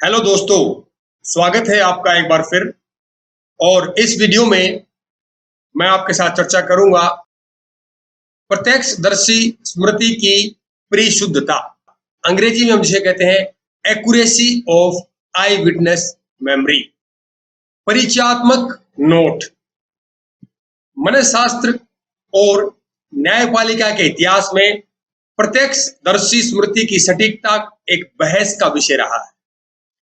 Hello दोस्तों, स्वागत है आपका एक बार फिर। और इस वीडियो में मैं आपके साथ चर्चा करूंगा प्रत्यक्षदर्शी स्मृति की परिशुद्धता। अंग्रेजी में हम जिसे कहते हैं accuracy of I witness memory. परिचयात्मक नोट। मनःशास्त्र और न्यायपालिका के इतिहास में प्रत्यक्षदर्शी स्मृति की सटीकता एक बहस का विषय रहा है।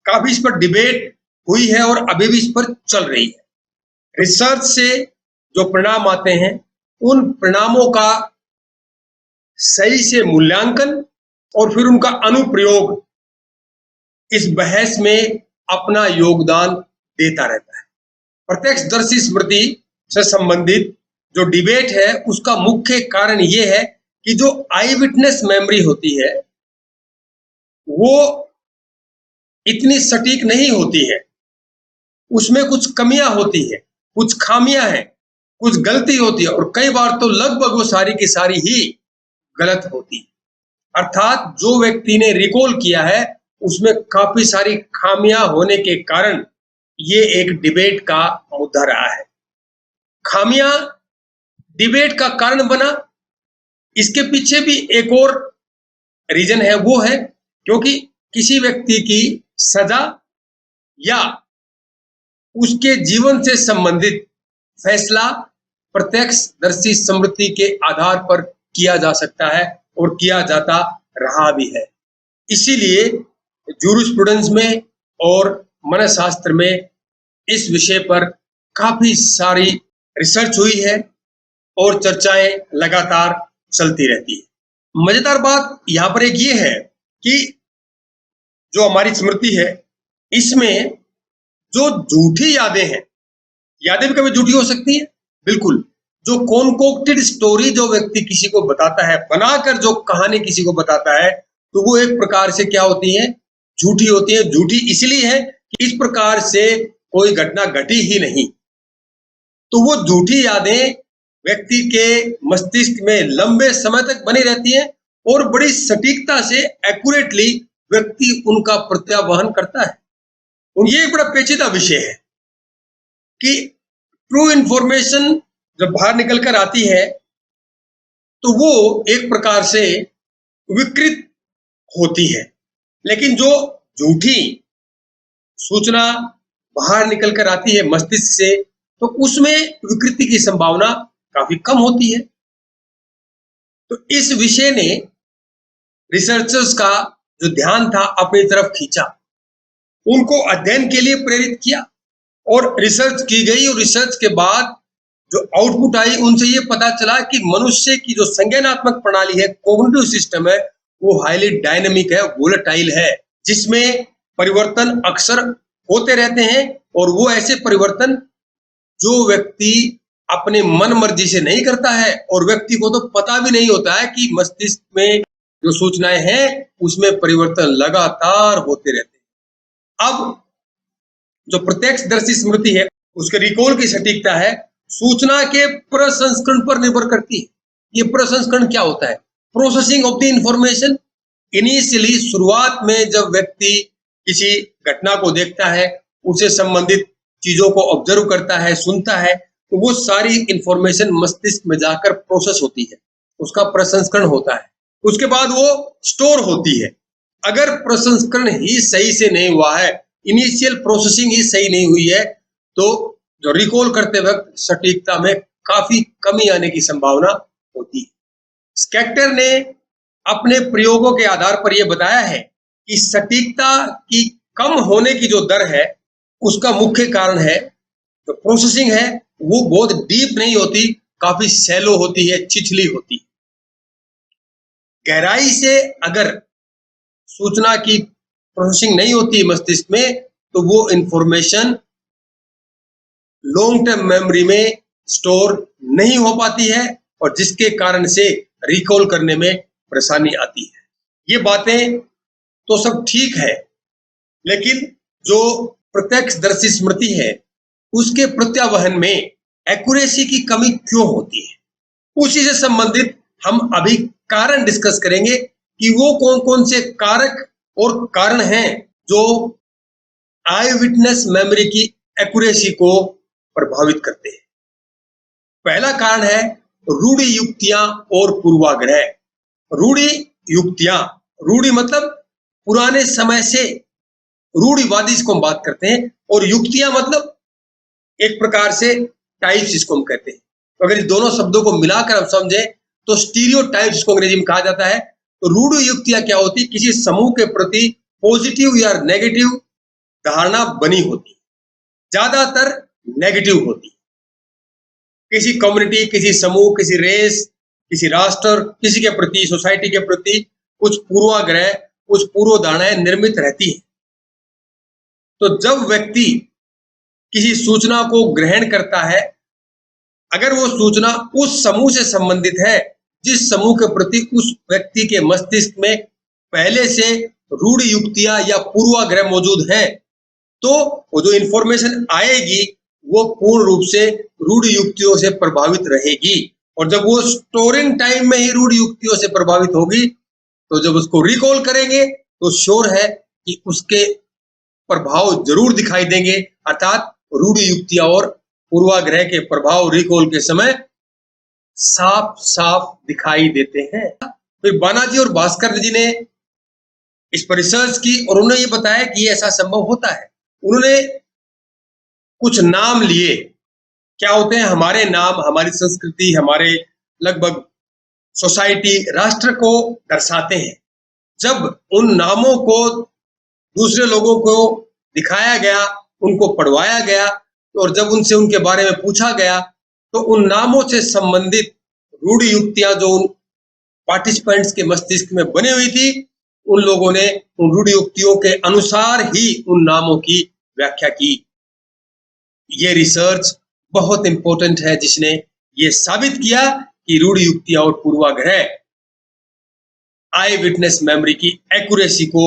काफी इस पर डिबेट हुई है और अभी भी इस पर चल रही है। रिसर्च से जो परिणाम आते हैं उन परिणामों का सही से मूल्यांकन और फिर उनका अनुप्रयोग इस बहस में अपना योगदान देता रहता है। प्रत्यक्षदर्शी स्मृति से संबंधित जो डिबेट है उसका मुख्य कारण यह है कि जो आई विटनेस मेमोरी होती है वो इतनी सटीक नहीं होती है। उसमें कुछ कमियां होती है, कुछ खामियां हैं, कुछ गलती होती है और कई बार तो लगभग वो सारी की सारी ही गलत होती है। अर्थात जो व्यक्ति ने रिकॉल किया है उसमें काफी सारी खामियां होने के कारण ये एक डिबेट का मुद्दा रहा है। खामियां डिबेट का कारण बना, इसके पीछे भी एक और रीजन है, वो है क्योंकि किसी व्यक्ति की सजा या उसके जीवन से संबंधित फैसला प्रत्यक्षदर्शी स्मृति के आधार पर किया जा सकता है और किया जाता रहा भी है। इसीलिए जूरिस्प्रूडेंस में और मनःशास्त्र में इस विषय पर काफी सारी रिसर्च हुई है और चर्चाएं लगातार चलती रहती है। मजेदार बात यहाँ पर एक ये है कि जो हमारी स्मृति है इसमें जो झूठी यादें हैं, यादें भी कभी झूठी हो सकती है, बिल्कुल। जो कॉन्कोक्टेड स्टोरी जो व्यक्ति किसी को बताता है, बनाकर जो कहानी किसी को बताता है, तो वो एक प्रकार से क्या होती है, झूठी होती है। झूठी इसलिए है कि इस प्रकार से कोई घटना घटी ही नहीं। तो वो झूठी यादें व्यक्ति के मस्तिष्क में लंबे समय तक बनी रहती हैं और बड़ी सटीकता से एक्यूरेटली व्यक्ति उनका प्रत्यावहन करता है। और ये एक बड़ा पेचीदा विषय है कि ट्रू इंफॉर्मेशन जब बाहर निकल कर आती है तो वो एक प्रकार से विकृत होती है, लेकिन जो झूठी सूचना बाहर निकल कर आती है मस्तिष्क से तो उसमें विकृति की संभावना काफी कम होती है। तो इस विषय ने रिसर्चर्स का जो ध्यान था अपनी तरफ खींचा, उनको अध्ययन के लिए प्रेरित किया और रिसर्च की गई। और रिसर्च के बाद जो आउटपुट आई उनसे ये पता चला कि मनुष्य की जो संज्ञानात्मक प्रणाली है, कॉग्निटिव सिस्टम है, वो हाईली डायनामिक है, वोलेटाइल है, जिसमें परिवर्तन अक्सर होते रहते हैं। और वो ऐसे परिवर्तन जो व्यक्ति अपने मन मर्जी से नहीं करता है और व्यक्ति को तो पता भी नहीं होता है कि मस्तिष्क में जो सूचनाएं हैं उसमें परिवर्तन लगातार होते रहते हैं। अब जो प्रत्यक्षदर्शी स्मृति है उसके रिकॉल की सटीकता है सूचना के प्रसंस्करण पर निर्भर करती है। ये प्रसंस्करण क्या होता है? Processing of the information. Initially शुरुआत में जब व्यक्ति किसी घटना को देखता है, उससे संबंधित चीजों को ऑब्जर्व करता है, सुनता है, तो वो सारी इंफॉर्मेशन मस्तिष्क में जाकर प्रोसेस होती है, उसका प्रसंस्करण होता है, उसके बाद वो स्टोर होती है। अगर प्रसंस्करण ही सही से नहीं हुआ है, इनिशियल प्रोसेसिंग ही सही नहीं हुई है, तो जो रिकॉल करते वक्त सटीकता में काफी कमी आने की संभावना होती है। स्कैक्टर ने अपने प्रयोगों के आधार पर यह बताया है कि सटीकता की कम होने की जो दर है उसका मुख्य कारण है जो प्रोसेसिंग है वो बहुत डीप नहीं होती, काफी सैलो होती है, छिछली होती है। गहराई से अगर सूचना की प्रोसेसिंग नहीं होती मस्तिष्क में तो वो इंफॉर्मेशन लॉन्ग टर्म मेमोरी में स्टोर नहीं हो पाती है और जिसके कारण से रिकॉल करने में परेशानी आती है। ये बातें तो सब ठीक है, लेकिन जो प्रत्यक्षदर्शी स्मृति है उसके प्रत्यावहन में एक्यूरेसी की कमी क्यों होती है, उसी से संबंधित हम अभी कारण डिस्कस करेंगे कि वो कौन कौन से कारक और कारण हैं जो आई विटनेस मेमोरी की एक्यूरेसी को प्रभावित करते हैं। पहला कारण है रूढ़ि युक्तियां और पूर्वाग्रह। रूढ़ि युक्तियां, रूढ़ि मतलब पुराने समय से, रूढ़िवादी जिसको हम बात करते हैं, और युक्तियां मतलब एक प्रकार से टाइप्स जिसको हम कहते हैं। तो अगर इस दोनों शब्दों को मिलाकर हम समझे तो स्टीरियोटाइप जिसको अंग्रेजी में कहा जाता है। तो रूढ़ि युक्तियां क्या होती, किसी समूह के प्रति पॉजिटिव या नेगेटिव धारणा बनी होती, ज्यादातर नेगेटिव होती। किसी कम्युनिटी, किसी समूह, किसी रेस, किसी राष्ट्र, किसी के प्रति, सोसाइटी के प्रति कुछ पूर्वाग्रह, कुछ पूर्व धारणाएं निर्मित रहती है। तो जब व्यक्ति किसी सूचना को ग्रहण करता है, अगर वो सूचना उस समूह से संबंधित है जिस समूह के प्रति उस व्यक्ति के मस्तिष्क में पहले से रूढ़ि युक्तियां या पूर्वाग्रह मौजूद हैं, तो वो जो इंफॉर्मेशन आएगी वो पूर्ण रूप से रूढ़ि युक्तियों से प्रभावित रहेगी। और जब वो स्टोरिंग टाइम में ही रूढ़ि युक्तियों से प्रभावित होगी, तो जब उसको रिकॉल करेंगे तो श्योर है कि उसके प्रभाव जरूर दिखाई देंगे, अर्थात रूढ़ि युक्तियां और पूर्वाग्रह के प्रभाव रिकॉल के समय साफ साफ दिखाई देते हैं। फिर बानाजी और भास्कर जी ने इस पर रिसर्च की और उन्होंने ये बताया कि ऐसा संभव होता है। उन्होंने कुछ नाम लिए, क्या होते हैं, हमारे नाम, हमारी संस्कृति, हमारे लगभग सोसाइटी, राष्ट्र को दर्शाते हैं। जब उन नामों को दूसरे लोगों को दिखाया गया, उनको पढ़वाया गया, और जब उनसे उनके बारे में पूछा गया, तो उन नामों से संबंधित रूढ़ि युक्तियां जो उन पार्टिसिपेंट्स के मस्तिष्क में बनी हुई थी, उन लोगों ने उन रूढ़ि युक्तियों के अनुसार ही उन नामों की व्याख्या की। ये रिसर्च बहुत इंपॉर्टेंट है, जिसने ये साबित किया कि रूढ़ि युक्तियां और पूर्वाग्रह आई विटनेस मेमोरी की एक्यूरेसी को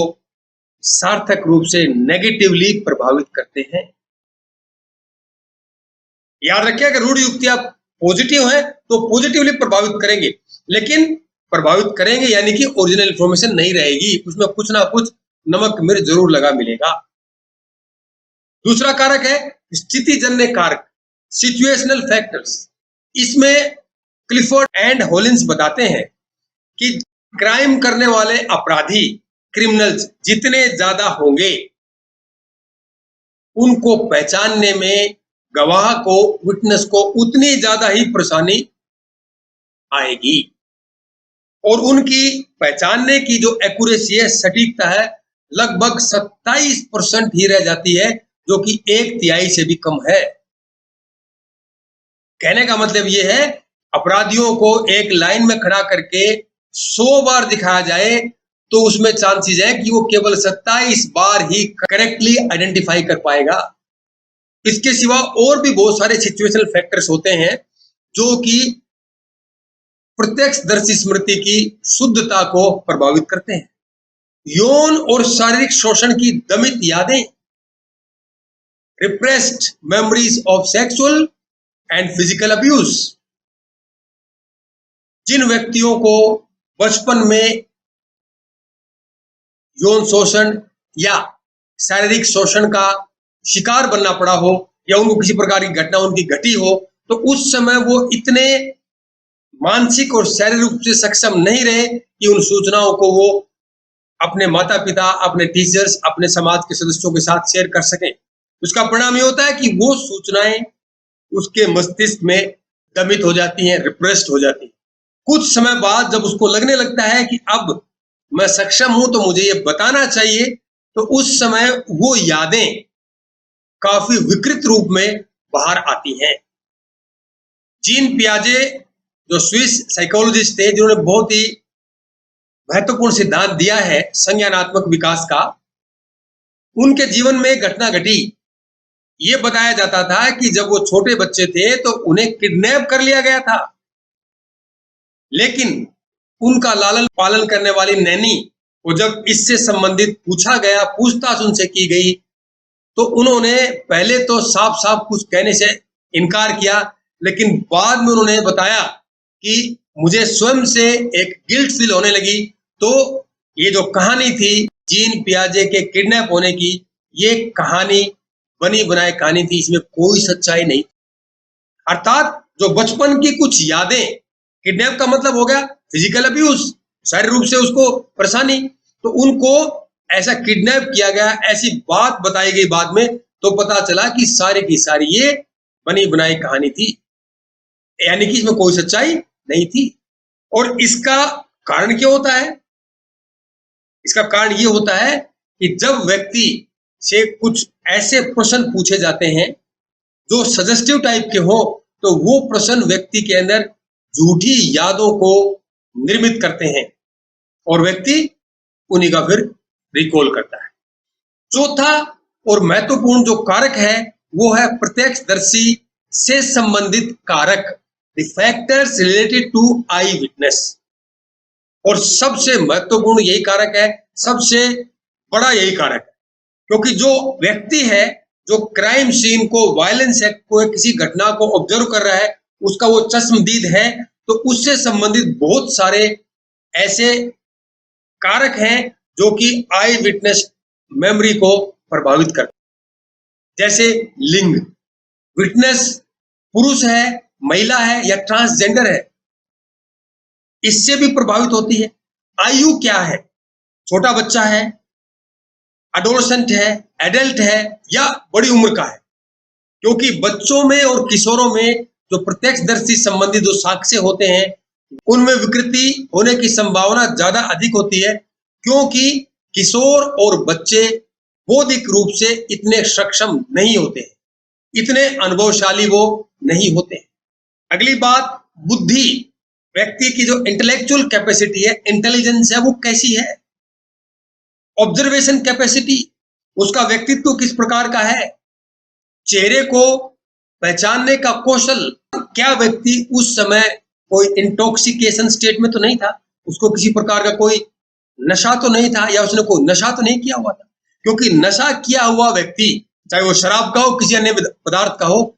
सार्थक रूप से नेगेटिवली प्रभावित करते हैं। याद रखिए, अगर रूढ़ि युक्तियां पॉजिटिव है तो पॉजिटिवली प्रभावित करेंगे, लेकिन प्रभावित करेंगे यानी कि ओरिजिनल इंफॉर्मेशन नहीं रहेगी, उसमें कुछ ना कुछ नमक मिर्च जरूर लगा मिलेगा। दूसरा कारक है स्थितिजन्य कारक, सिचुएशनल फैक्टर्स। इसमें क्लिफोर्ड एंड होलिंस बताते हैं कि क्राइम करने वाले अपराधी, क्रिमिनल्स जितने ज्यादा होंगे, उनको पहचानने में गवाह को, विटनेस को उतनी ज्यादा ही परेशानी आएगी, और उनकी पहचानने की जो एक्यूरेसी है, सटीकता है, लगभग 27% ही रह जाती है, जो कि 1/3 से भी कम है। कहने का मतलब यह है, अपराधियों को एक लाइन में खड़ा करके 100 बार दिखाया जाए तो उसमें चांसेस है कि वो केवल 27 बार ही करेक्टली आइडेंटिफाई कर पाएगा। इसके सिवा और भी बहुत सारे सिचुएशनल फैक्टर्स होते हैं जो कि प्रत्यक्षदर्शी स्मृति की शुद्धता को प्रभावित करते हैं। यौन और शारीरिक शोषण की दमित यादें, repressed memories of sexual and physical abuse. जिन व्यक्तियों को बचपन में यौन शोषण या शारीरिक शोषण का शिकार बनना पड़ा हो, या उनको किसी प्रकार की घटना उनकी घटी हो, तो उस समय वो इतने मानसिक और शारीरिक रूप से सक्षम नहीं रहे कि उन सूचनाओं को वो अपने माता पिता, अपने टीचर्स, अपने समाज के सदस्यों के साथ शेयर कर सकें। उसका परिणाम ये होता है कि वो सूचनाएं उसके मस्तिष्क में दमित हो जाती हैं, रिप्रेस्ड हो जाती हैं। कुछ समय बाद जब उसको लगने लगता है कि अब मैं सक्षम हूं तो मुझे ये बताना चाहिए, तो उस समय वो यादें काफी विकृत रूप में बाहर आती हैं। जीन पियाजे जो स्विस साइकोलॉजिस्ट थे, जिन्होंने बहुत ही महत्वपूर्ण सिद्धांत दिया है संज्ञानात्मक विकास का, उनके जीवन में एक घटना घटी। ये बताया जाता था कि जब वो छोटे बच्चे थे तो उन्हें किडनैप कर लिया गया था, लेकिन उनका लालन पालन करने वाली नैनी को जब इससे संबंधित पूछा गया, पूछताछ उनसे की गई, तो उन्होंने पहले तो साफ साफ कुछ कहने से इनकार किया, लेकिन बाद में उन्होंने बताया कि मुझे स्वयं से एक गिल्ट फील होने लगी। तो ये जो कहानी थी जीन पियाजे के किडनैप होने की, ये कहानी बनी बनाई कहानी थी, इसमें कोई सच्चाई नहीं। अर्थात जो बचपन की कुछ यादें, किडनैप का मतलब हो गया फिजिकल अब्यूज, शारीरिक रूप से उसको परेशानी, तो उनको ऐसा किडनैप किया गया, ऐसी बात बताई गई बाद में, तो पता चला कि सारी की सारी ये बनी बनाई कहानी थी, यानी कि इसमें कोई सच्चाई नहीं थी। और इसका कारण क्या होता है? इसका कारण ये होता है कि जब व्यक्ति से कुछ ऐसे प्रश्न पूछे जाते हैं जो सजेस्टिव टाइप के हो, तो वो प्रश्न व्यक्ति के अंदर झूठी यादों को निर्मित करते हैं और व्यक्ति उन्हीं का फिर रिकॉल करता है। चौथा और महत्वपूर्ण जो कारक है वो है प्रत्यक्षदर्शी से संबंधित कारक, the factors related to eyewitness. और सबसे महत्वपूर्ण यही कारक है, सबसे बड़ा यही कारक है, क्योंकि जो व्यक्ति है जो क्राइम सीन को, वायलेंस एक्ट को, किसी घटना को ऑब्जर्व कर रहा है, उसका वो चश्मदीद है, तो उससे संबंधित बहुत सारे ऐसे कारक हैं जो कि आई विटनेस मेमोरी को प्रभावित करते हैं। जैसे लिंग, विटनेस पुरुष है, महिला है या ट्रांसजेंडर है, इससे भी प्रभावित होती है। आयु क्या है, छोटा बच्चा है, एडोलसेंट है, एडल्ट है या बड़ी उम्र का है, क्योंकि बच्चों में और किशोरों में जो प्रत्यक्षदर्शी संबंधी जो साक्ष्य होते हैं उनमें विकृति होने की संभावना ज्यादा अधिक होती है, क्योंकि किशोर और बच्चे बौद्धिक रूप से इतने सक्षम नहीं होते हैं, इतने अनुभवशाली वो नहीं होते। अगली बात, बुद्धि, व्यक्ति की जो इंटेलेक्चुअल कैपेसिटी है, इंटेलिजेंस है, वो कैसी है। ऑब्जर्वेशन कैपेसिटी, उसका व्यक्तित्व किस प्रकार का है। चेहरे को पहचानने का कौशल, क्या व्यक्ति उस समय कोई इंटॉक्सिकेशन स्टेट में तो नहीं था, उसको किसी प्रकार का कोई नशा तो नहीं था, या उसने कोई नशा तो नहीं किया हुआ था, क्योंकि नशा किया हुआ व्यक्ति, चाहे वो शराब का हो, किसी अन्य पदार्थ का हो,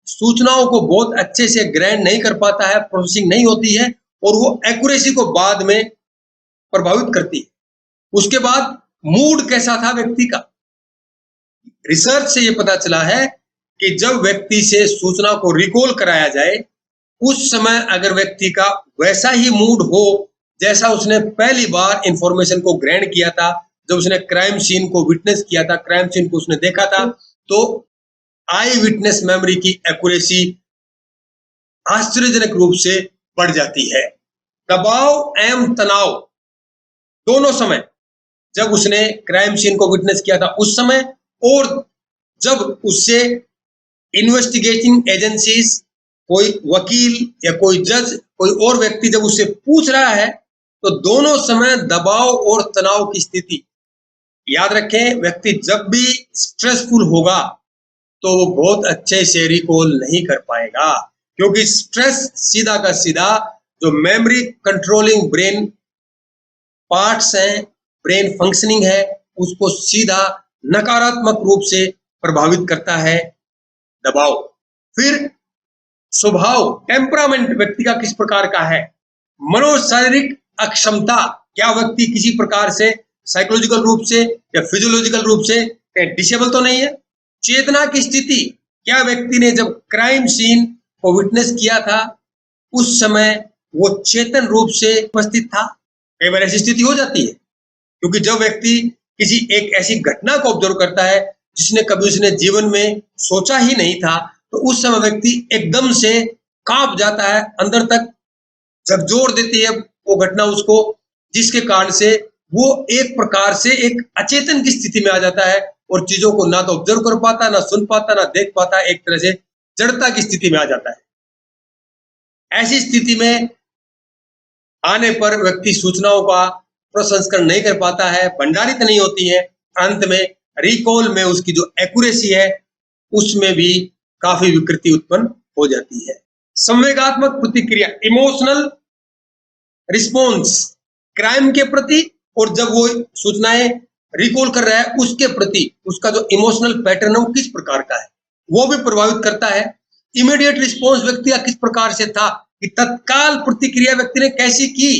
सूचनाओं को बहुत अच्छे से ग्रहण नहीं कर पाता है, प्रोसेसिंग नहीं होती है और वो एक्यूरेसी को बाद में प्रभावित करती है। उसके बाद मूड कैसा था व्यक्ति का। रिसर्च से ये पता चला है कि जब व्यक्ति से सूचना को रिकॉल कराया जाए, उस समय अगर व्यक्ति का वैसा ही मूड हो जैसा उसने पहली बार इंफॉर्मेशन को ग्रहण किया था, जब उसने क्राइम सीन को विटनेस किया था, क्राइम सीन को उसने देखा था, तो आई विटनेस मेमोरी की एक्यूरेसी आश्चर्यजनक रूप से बढ़ जाती है। दबाव एवं तनाव दोनों समय, जब उसने क्राइम सीन को विटनेस किया था उस समय, और जब उससे इन्वेस्टिगेटिंग एजेंसीज, कोई वकील या कोई जज, कोई और व्यक्ति जब उससे पूछ रहा है, तो दोनों समय दबाव और तनाव की स्थिति। याद रखें, व्यक्ति जब भी स्ट्रेसफुल होगा तो वो बहुत अच्छे से रिकॉल नहीं कर पाएगा, क्योंकि स्ट्रेस सीधा का सीधा जो मेमोरी कंट्रोलिंग ब्रेन पार्ट्स हैं, ब्रेन फंक्शनिंग है, उसको सीधा नकारात्मक रूप से प्रभावित करता है दबाव। फिर स्वभाव, टेम्परामेंट व्यक्ति का किस प्रकार का है। मनोशारीरिक अक्षमता, क्या व्यक्ति किसी प्रकार से साइकोलॉजिकल रूप से या फिजियोलॉजिकल रूप से डिसेबल तो नहीं है। चेतना की स्थिति, क्या व्यक्ति ने जब क्राइम सीन को विटनेस किया था उस समय वो चेतन रूप से उपस्थित था। कई बार ऐसी स्थिति हो जाती है, क्योंकि जब व्यक्ति किसी एक ऐसी घटना को ऑब्जर्व करता है जिसने कभी उसने जीवन में सोचा ही नहीं था, तो उस समय व्यक्ति एकदम से कांप जाता है, अंदर तक झकझोर देती है वो घटना उसको, जिसके कारण से वो एक प्रकार से एक अचेतन की स्थिति में आ जाता है और चीजों को ना तो ऑब्जर्व कर पाता, ना सुन पाता, ना देख पाता, एक तरह से जड़ता की स्थिति में आ जाता है। ऐसी स्थिति में आने पर व्यक्ति सूचनाओं का प्रसंस्करण नहीं कर पाता है, भंडारित नहीं होती है, अंत में रिकॉल में उसकी जो एक्यूरेसी है उसमें भी काफी विकृति उत्पन्न हो जाती है। संवेगात्मक प्रतिक्रिया, इमोशनल रिस्पॉन्स, क्राइम के प्रति और जब वो सूचनाएं रिकॉल कर रहा है उसके प्रति उसका जो इमोशनल पैटर्न है वो किस प्रकार का है, वो भी प्रभावित करता है। इमीडिएट रिस्पॉन्स व्यक्ति का किस प्रकार से था, कि तत्काल प्रतिक्रिया व्यक्ति ने कैसी की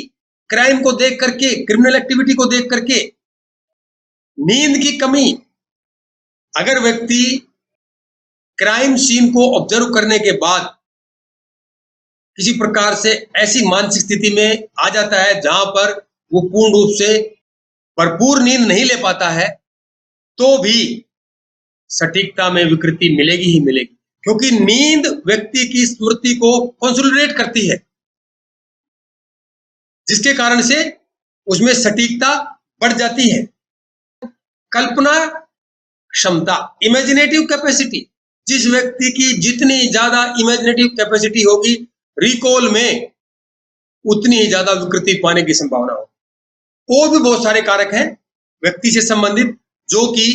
क्राइम को देख करके, क्रिमिनल एक्टिविटी को देख करके। नींद की कमी, अगर व्यक्ति क्राइम सीन को ऑब्जर्व करने के बाद किसी प्रकार से ऐसी मानसिक स्थिति में आ जाता है जहां पर वो पूर्ण रूप से भरपूर नींद नहीं ले पाता है, तो भी सटीकता में विकृति मिलेगी ही मिलेगी, क्योंकि नींद व्यक्ति की स्मृति को कंसोलिडेट करती है, जिसके कारण से उसमें सटीकता बढ़ जाती है। कल्पना क्षमता, इमेजिनेटिव कैपेसिटी, जिस व्यक्ति की जितनी ज्यादा इमेजिनेटिव कैपेसिटी होगी रिकॉल में, उतनी ही ज्यादा विकृति पाने की संभावना होगी। और भी बहुत सारे कारक हैं व्यक्ति से संबंधित जो कि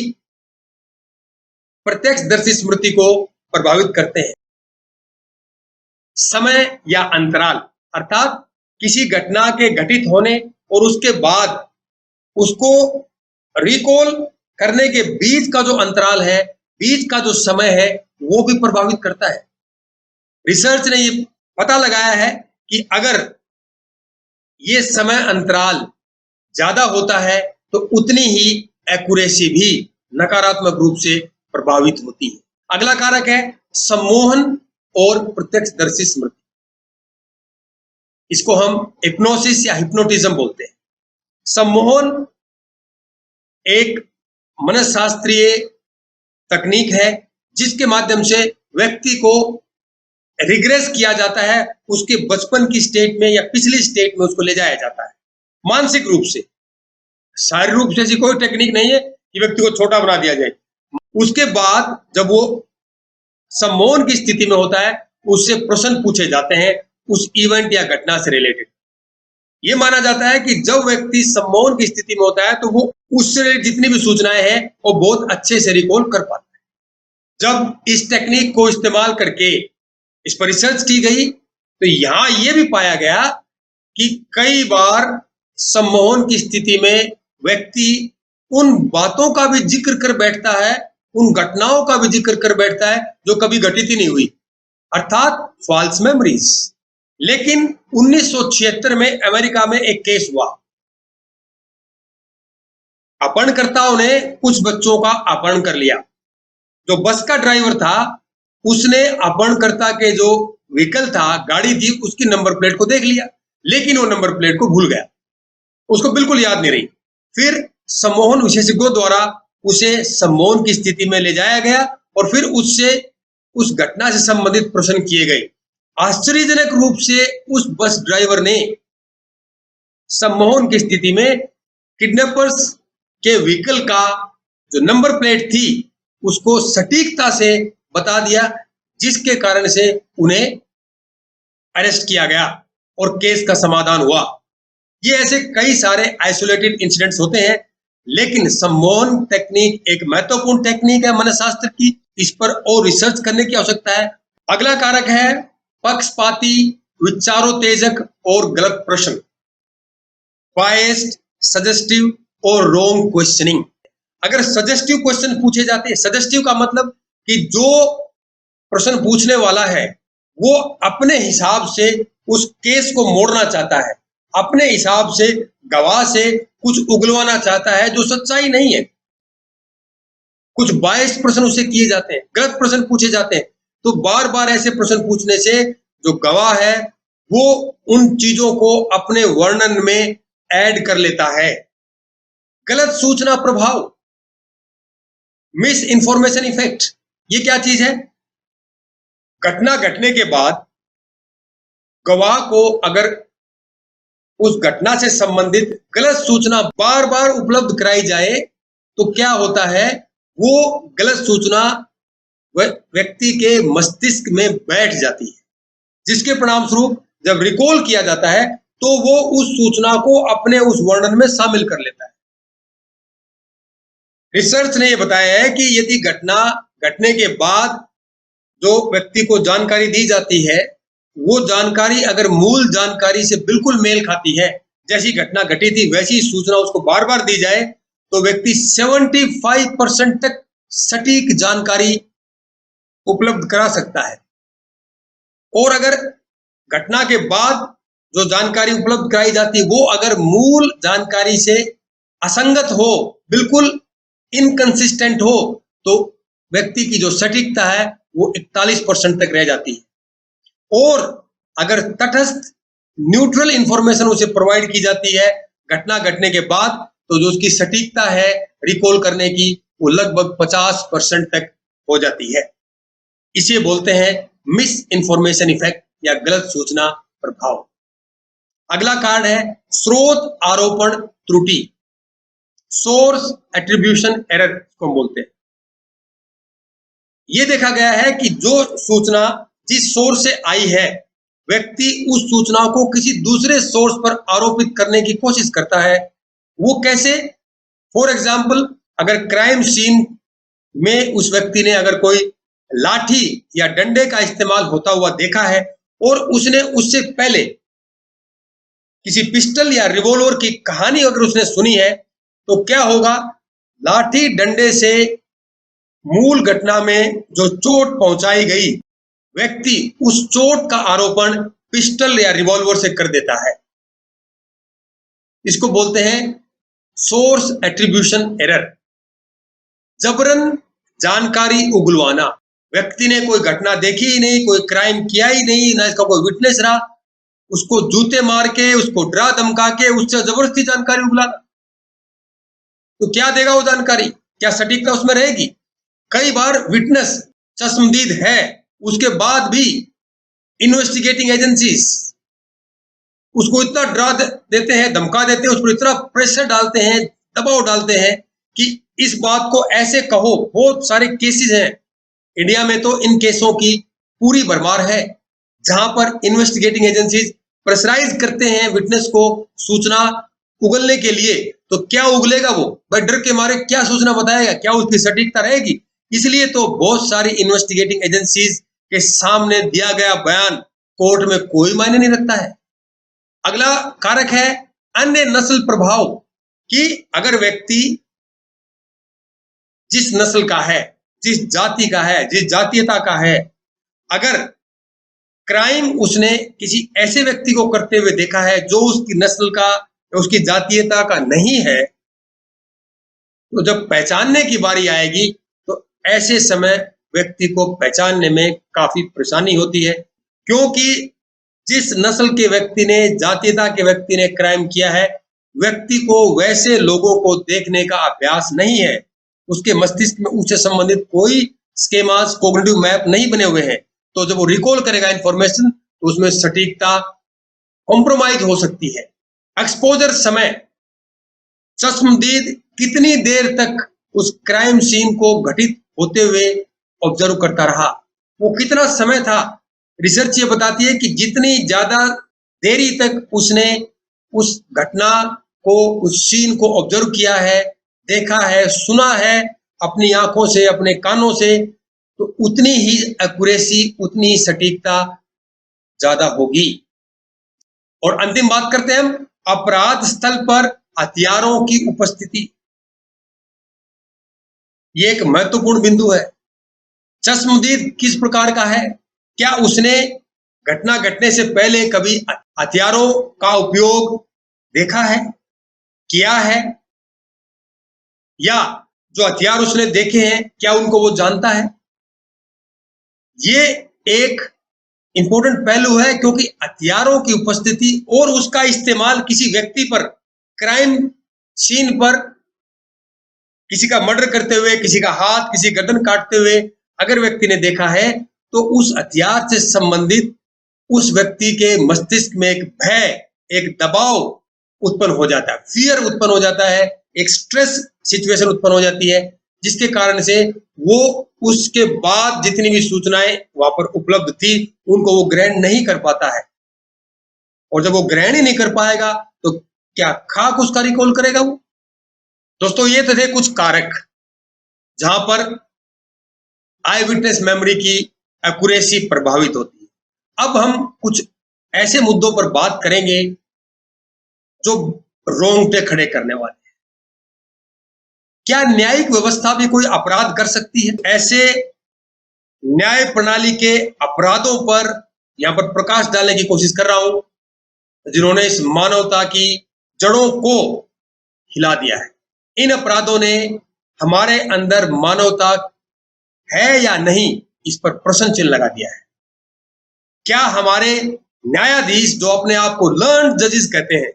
प्रत्यक्षदर्शी स्मृति को प्रभावित करते हैं। समय या अंतराल, अर्थात किसी घटना के घटित होने और उसके बाद उसको रिकॉल करने के बीच का जो अंतराल है, बीच का जो समय है, वो भी प्रभावित करता है। रिसर्च ने ये पता लगाया है कि अगर ये समय अंतराल ज्यादा होता है तो उतनी ही एक्यूरेसी भी नकारात्मक रूप से प्रभावित होती है। अगला कारक है सम्मोहन और प्रत्यक्षदर्शी स्मृति। इसको हम हिप्नोसिस या हिप्नोटिज्म बोलते हैं। सम्मोहन एक मनशास्त्रीय तकनीक है जिसके माध्यम से व्यक्ति को रिग्रेस किया जाता है, उसके बचपन की स्टेट में या पिछली स्टेट में उसको ले जाया जाता है मानसिक रूप से। शारीरिक रूप से ऐसी कोई टेक्निक नहीं है कि व्यक्ति को छोटा बना दिया जाए। उसके बाद जब वो सम्मोहन की स्थिति में होता है, उससे प्रश्न पूछे जाते हैं उस इवेंट या घटना से रिलेटेड। ये माना जाता है कि जब व्यक्ति सम्मोहन की स्थिति में होता है तो वो उससे जितनी भी सूचनाएं हैं वो बहुत अच्छे से रिकॉल कर पाता है। जब इस टेक्निक को इस्तेमाल करके इस पर रिसर्च की गई तो यहां यह भी पाया गया कि कई बार सम्मोहन की स्थिति में व्यक्ति उन बातों का भी जिक्र कर बैठता है, उन घटनाओं का भी जिक्र कर बैठता है जो कभी घटित ही नहीं हुई, अर्थात फॉल्स मेमोरीज। लेकिन 1976 में अमेरिका में एक केस हुआ। अपहरणकर्ताओं ने कुछ बच्चों का अपहरण कर लिया। जो बस का ड्राइवर था उसने अपहरणकर्ता के जो व्हीकल था, गाड़ी थी, उसकी नंबर प्लेट को देख लिया, लेकिन वो नंबर प्लेट को भूल गया, उसको बिल्कुल याद नहीं रही। फिर सम्मोहन विशेषज्ञों द्वारा उसे सम्मोहन की स्थिति में ले जाया गया और फिर उससे उस घटना से संबंधित प्रश्न किए गए। आश्चर्यजनक रूप से उस बस ड्राइवर ने सम्मोहन की स्थिति में किडनैपर्स के व्हीकल का जो नंबर प्लेट थी उसको सटीकता से बता दिया, जिसके कारण से उन्हें अरेस्ट किया गया और केस का समाधान हुआ। ये ऐसे कई सारे आइसोलेटेड इंसिडेंट्स होते हैं, लेकिन सम्मोहन टेक्निक एक महत्वपूर्ण टेक्निक है मनशास्त्र की। इस पर और रिसर्च करने की आवश्यकता है। अगला कारक है पक्षपाती, विचारोत्तेजक और गलत प्रश्न, बायस्ड, सजेस्टिव और रोंग क्वेश्चनिंग। अगर सजेस्टिव क्वेश्चन पूछे जाते हैं, सजेस्टिव का मतलब कि जो प्रश्न पूछने वाला है वो अपने हिसाब से उस केस को मोड़ना चाहता है, अपने हिसाब से गवाह से कुछ उगलवाना चाहता है जो सच्चाई नहीं है। कुछ बायस्ड प्रश्न उससे किए जाते हैं, गलत प्रश्न पूछे जाते हैं। तो बार बार ऐसे प्रश्न पूछने से जो गवाह है वो उन चीजों को अपने वर्णन में ऐड कर लेता है। गलत सूचना प्रभाव, मिस इंफॉर्मेशन इफेक्ट, ये क्या चीज है? घटना घटने के बाद गवाह को अगर उस घटना से संबंधित गलत सूचना बार बार उपलब्ध कराई जाए तो क्या होता है, वो गलत सूचना व्यक्ति के मस्तिष्क में बैठ जाती है, जिसके परिणाम स्वरूप जब रिकॉल किया जाता है तो वो उस सूचना को अपने उस वर्णन में शामिल कर लेता है। रिसर्च ने यह बताया है कि यदि घटना घटने के बाद जो व्यक्ति को जानकारी दी जाती है वो जानकारी अगर मूल जानकारी से बिल्कुल मेल खाती है, जैसी घटना घटी थी वैसी सूचना उसको बार बार दी जाए, तो व्यक्ति 75% तक सटीक जानकारी उपलब्ध करा सकता है। और अगर घटना के बाद जो जानकारी उपलब्ध कराई जाती है वो अगर मूल जानकारी से असंगत हो, बिल्कुल इनकंसिस्टेंट हो, तो व्यक्ति की जो सटीकता है वो 41% तक रह जाती है। और अगर तटस्थ न्यूट्रल इंफॉर्मेशन उसे प्रोवाइड की जाती है घटना घटने के बाद, तो जो उसकी सटीकता है रिकॉल करने की वो लगभग 50% तक हो जाती है। इसे बोलते हैं मिस इंफॉर्मेशन इफेक्ट या गलत सूचना प्रभाव। अगला कार्ड है स्रोत आरोपण त्रुटि, सोर्स एट्रीब्यूशन एरर को बोलते हैं। ये देखा गया है कि जो सूचना जिस सोर्स से आई है, व्यक्ति उस सूचना को किसी दूसरे सोर्स पर आरोपित करने की कोशिश करता है। वो कैसे? फॉर एग्जाम्पल, अगर क्राइम सीन में उस व्यक्ति ने अगर कोई लाठी या डंडे का इस्तेमाल होता हुआ देखा है और उसने उससे पहले किसी पिस्टल या रिवॉल्वर की कहानी अगर उसने सुनी है, तो क्या होगा? लाठी डंडे से मूल घटना में जो चोट पहुंचाई गई, व्यक्ति उस चोट का आरोपण पिस्टल या रिवॉल्वर से कर देता है। इसको बोलते हैं सोर्स एट्रीब्यूशन एरर। जबरन जानकारी उगलवाना, व्यक्ति ने कोई घटना देखी ही नहीं, कोई क्राइम किया ही नहीं, ना इसका कोई विटनेस रहा, उसको जूते मार के, उसको डरा धमका के उससे जबरदस्ती जानकारी उगलाना, तो क्या देगा वो जानकारी? क्या सटीकता उसमें रहेगी? कई बार विटनेस चश्मदीद है, उसके बाद भी इन्वेस्टिगेटिंग एजेंसीज उसको इतना डरा देते हैं, धमका देते हैं, उस पर इतना प्रेशर डालते हैं, दबाव डालते हैं कि इस बात को ऐसे कहो। बहुत सारे केसेस हैं इंडिया में, तो इन केसों की पूरी भरमार है, जहां पर इन्वेस्टिगेटिंग एजेंसीज प्रेशराइज करते हैं विटनेस को सूचना उगलने के लिए। तो क्या उगलेगा वो? भाई डर के मारे क्या सूचना बताएगा? क्या उसकी सटीकता रहेगी? इसलिए तो बहुत सारी इन्वेस्टिगेटिंग एजेंसीज के सामने दिया गया बयान कोर्ट में कोई मायने नहीं रखता है। अगला कारक है अन्य नस्ल प्रभाव, कि अगर व्यक्ति जिस नस्ल का है, जिस जाति का है, जिस जातीयता का है, अगर क्राइम उसने किसी ऐसे व्यक्ति को करते हुए देखा है जो उसकी नस्ल का, उसकी जातीयता का नहीं है, तो जब पहचानने की बारी आएगी तो ऐसे समय व्यक्ति को पहचानने में काफी परेशानी होती है, क्योंकि जिस नस्ल के व्यक्ति ने, जातीयता के व्यक्ति ने क्राइम किया है, व्यक्ति को वैसे लोगों को देखने का अभ्यास नहीं है, उसके मस्तिष्क में उससे संबंधित कोई स्केमास, कोग्निटिव मैप नहीं बने हुए हैं। तो जब वो रिकॉल करेगा इंफॉर्मेशन, तो उसमें सटीकता कॉम्प्रोमाइज हो सकती है। एक्सपोजर समय, चश्मदीद कितनी देर तक उस क्राइम सीन को घटित होते हुए ऑब्जर्व करता रहा, वो कितना समय था। रिसर्च ये बताती है कि जितनी ज्यादा देरी तक उसने उस घटना को, उस सीन को ऑब्जर्व किया है, देखा है, सुना है अपनी आंखों से, अपने कानों से, तो उतनी ही एक्यूरेसी, उतनी ही सटीकता ज्यादा होगी। और अंतिम बात करते हैं हम अपराध स्थल पर हथियारों की उपस्थिति। ये एक महत्वपूर्ण बिंदु है। चश्मदीद किस प्रकार का है? क्या उसने घटना घटने से पहले कभी हथियारों का उपयोग देखा है, किया है, या जो हथियार उसने देखे हैं क्या उनको वो जानता है? ये एक इंपॉर्टेंट पहलू है, क्योंकि हथियारों की उपस्थिति और उसका इस्तेमाल किसी व्यक्ति पर, क्राइम सीन पर किसी का मर्डर करते हुए, किसी का हाथ, किसी गर्दन काटते हुए अगर व्यक्ति ने देखा है, तो उस हथियार से संबंधित उस व्यक्ति के मस्तिष्क में एक भय, एक दबाव उत्पन्न हो जाता है, फियर उत्पन्न हो जाता है, एक स्ट्रेस सिचुएशन उत्पन्न हो जाती है, जिसके कारण से वो उसके बाद जितनी भी सूचनाएं वहां पर उपलब्ध थी उनको वो ग्रहण नहीं कर पाता है। और जब वो ग्रहण ही नहीं कर पाएगा तो क्या खाक उसका रिकॉल करेगा वो? दोस्तों, ये तो थे कुछ कारक जहां पर आई विटनेस मेमोरी की एक्यूरेसी प्रभावित होती है। अब हम कुछ ऐसे मुद्दों पर बात करेंगे जो रोंगटे खड़े करने वाले हैं। क्या न्यायिक व्यवस्था भी कोई अपराध कर सकती है? ऐसे न्याय प्रणाली के अपराधों पर यहां पर प्रकाश डालने की कोशिश कर रहा हूं, जिन्होंने इस मानवता की जड़ों को हिला दिया है। इन अपराधों ने हमारे अंदर मानवता है या नहीं, इस पर प्रश्न चिन्ह लगा दिया है। क्या हमारे न्यायाधीश जो अपने आप को लर्न्ड जजेस कहते हैं,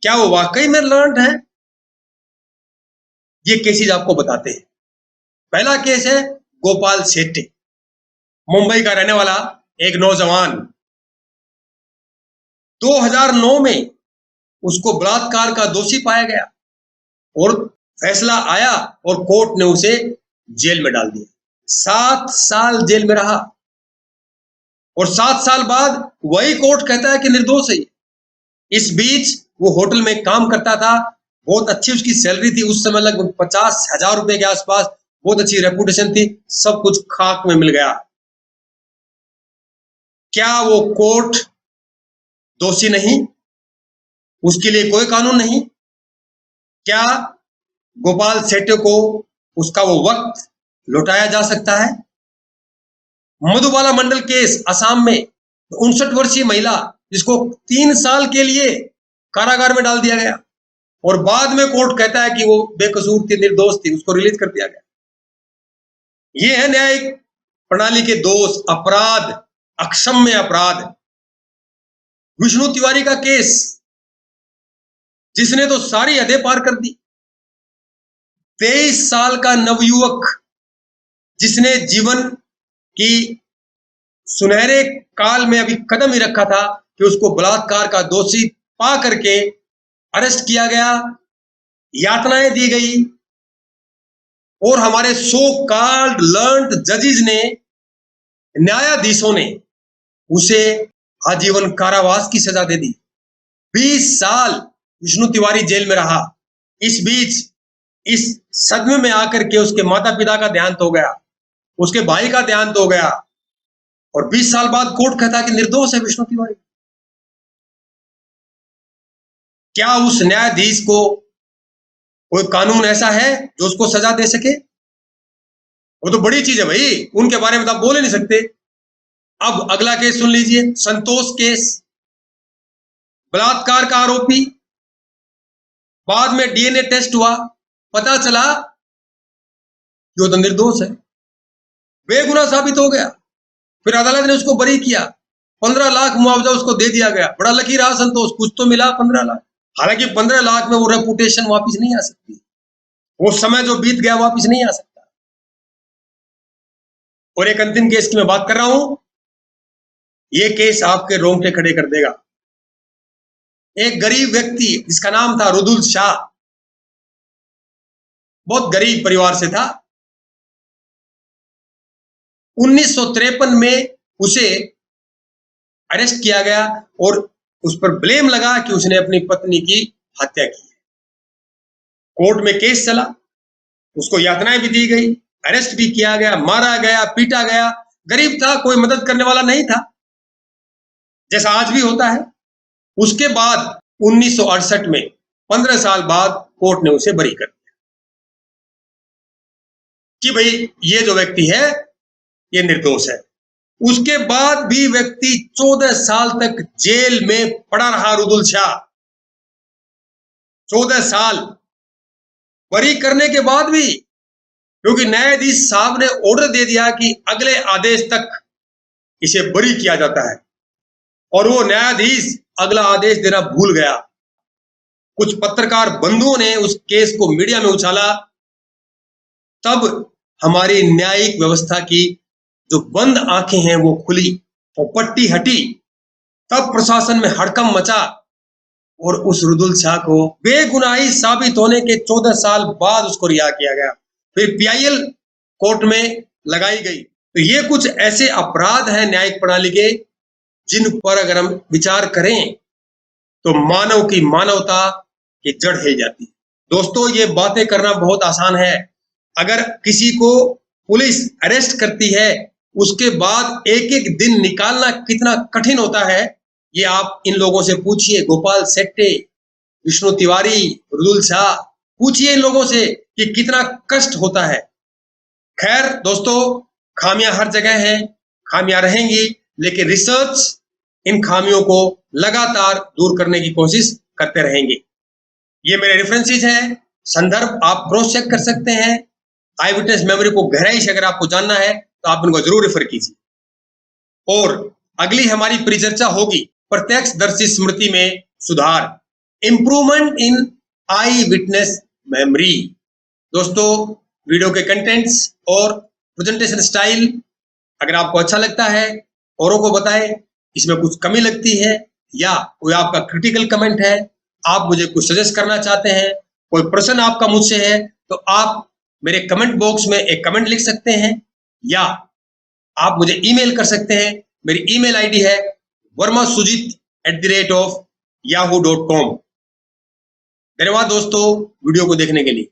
क्या वो वाकई में लर्न्ड है? ये केसेस आपको बताते हैं। पहला केस है गोपाल शेट्टी, मुंबई का रहने वाला एक नौजवान। 2009 में उसको बलात्कार का दोषी पाया गया और फैसला आया और कोर्ट ने उसे जेल में डाल दिया। 7 साल जेल में रहा और 7 साल बाद वही कोर्ट कहता है कि निर्दोष है। इस बीच वो होटल में काम करता था, बहुत अच्छी उसकी सैलरी थी, उस समय लगभग 50,000 रुपए के आसपास, बहुत अच्छी रेपुटेशन थी, सब कुछ खाक में मिल गया। क्या वो कोर्ट दोषी नहीं? उसके लिए कोई कानून नहीं? क्या गोपाल शेट्टी को उसका वो वक्त लौटाया जा सकता है? मधुबाला मंडल केस असम में 59 वर्षीय महिला जिसको 3 साल के लिए कारागार में डाल दिया गया और बाद में कोर्ट कहता है कि वो बेकसूर थी, निर्दोष थी, उसको रिलीज कर दिया गया। ये है न्यायिक प्रणाली के दोष, अपराध, अक्षम्य अपराध। विष्णु तिवारी का केस, जिसने तो सारी हदें पार कर दी। 23 साल का नवयुवक जिसने जीवन की सुनहरे काल में अभी कदम ही रखा था कि उसको बलात्कार का दोषी पा करके अरेस्ट किया गया, यातनाएं दी गई और हमारे सो कॉल्ड लर्न्ड जजेस ने, न्यायाधीशों ने उसे आजीवन कारावास की सजा दे दी। 20 साल विष्णु तिवारी जेल में रहा। इस बीच इस सदमे में आकर के उसके माता पिता का देहांत हो गया, उसके भाई का देहांत हो गया और 20 साल बाद कोर्ट कहता कि निर्दोष है विष्णु तिवारी। क्या उस न्यायाधीश को कोई कानून ऐसा है जो उसको सजा दे सके? वो तो बड़ी चीज है भाई, उनके बारे में तो आप बोल ही नहीं सकते। अब अगला केस सुन लीजिए, संतोष केस। बलात्कार का आरोपी, बाद में डीएनए टेस्ट हुआ, पता चला कि वो तो निर्दोष है, बेगुनाह साबित हो गया। फिर अदालत ने उसको बरी किया, 15 लाख मुआवजा उसको दे दिया गया। बड़ा लकी रहा संतोष, कुछ तो मिला 15 लाख। हालांकि 15 लाख में वो रेपुटेशन वापस नहीं आ सकती, वो समय जो बीत गया वापस नहीं आ सकता। और एक अंतिम केस की मैं बात कर रहा हूं, ये केस आपके रोंगटे खड़े कर देगा। एक गरीब व्यक्ति जिसका नाम था रुदुल शाह, बहुत गरीब परिवार से था। 1953 में उसे अरेस्ट किया गया और उस पर ब्लेम लगा कि उसने अपनी पत्नी की हत्या की है। कोर्ट में केस चला, उसको यातनाएं भी दी गई, अरेस्ट भी किया गया, मारा गया, पीटा गया। गरीब था, कोई मदद करने वाला नहीं था, जैसा आज भी होता है। उसके बाद 1968 में 15 साल बाद कोर्ट ने उसे बरी कर दिया कि भाई ये जो व्यक्ति है ये निर्दोष है। उसके बाद भी व्यक्ति 14 साल तक जेल में पड़ा रहा। रुदुल शाह 14 साल बरी करने के बाद भी, क्योंकि न्यायाधीश साहब ने ऑर्डर दे दिया कि अगले आदेश तक इसे बरी किया जाता है, और वो न्यायाधीश अगला आदेश देना भूल गया। कुछ पत्रकार बंधुओं ने उस केस को मीडिया में उछाला, तब हमारी न्यायिक व्यवस्था की जो बंद आंखें हैं वो खुली और पट्टी हटी। तब प्रशासन में हड़कंप मचा और उस रुदुल शाह को बेगुनाही साबित होने के 14 साल बाद उसको रिहा किया गया, फिर पीआईएल कोर्ट में लगाई गई। तो ये कुछ ऐसे अपराध हैं न्यायिक प्रणाली के, जिन पर अगर हम विचार करें तो मानव की मानवता की जड़ हिल जाती है। दोस्तों, ये बातें करना बहुत आसान है। अगर किसी को पुलिस अरेस्ट करती है, उसके बाद एक एक दिन निकालना कितना कठिन होता है, ये आप इन लोगों से पूछिए। गोपाल शेट्टी, विष्णु तिवारी, रुदुल शाह, पूछिए इन लोगों से कि कितना कष्ट होता है। खैर दोस्तों, खामियां हर जगह हैं, खामियां रहेंगी, लेकिन रिसर्च इन खामियों को लगातार दूर करने की कोशिश करते रहेंगे। ये मेरे रेफरेंसेस हैं, संदर्भ आप क्रॉस चेक कर सकते हैं। आई विटनेस मेमोरी को गहराई से अगर आपको जानना है तो आप इनको जरूर रेफर कीजिए। और अगली हमारी परिचर्चा होगी प्रत्यक्षदर्शी स्मृति में सुधार, improvement in I witness memory. दोस्तों, वीडियो के कंटेंट्स और प्रेजेंटेशन स्टाइल अगर आपको अच्छा लगता है, औरों को बताएं। इसमें कुछ कमी लगती है या कोई आपका क्रिटिकल कमेंट है, आप मुझे कुछ सजेस्ट करना चाहते हैं, कोई प्रश्न आपका मुझसे है, तो आप मेरे कमेंट बॉक्स में एक कमेंट लिख सकते हैं या आप मुझे ईमेल कर सकते हैं। मेरी ईमेल आईडी है vermasujit@yahoo.com। धन्यवाद दोस्तों वीडियो को देखने के लिए।